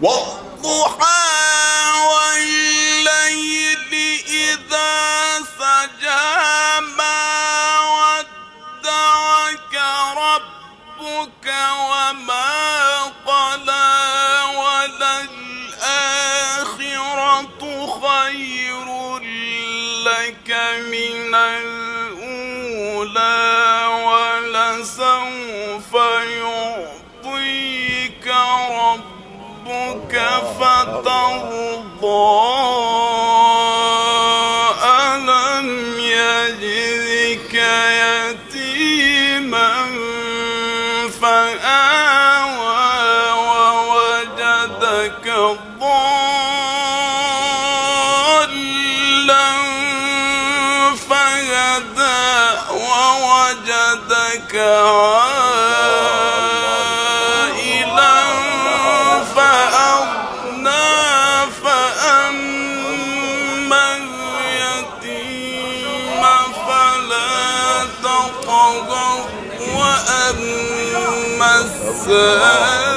والضحى والليل إذا سجى ما ودعك ربك وما قلى وللآخرة خير لك من الأولى ولسوف يعطيك ربك فترضى ألم يجدك يتيما فآوى ووجدك ضالا فهدى ووجدك عائلا فأغنى فأما اليتيم فلا تقهر وأما السائل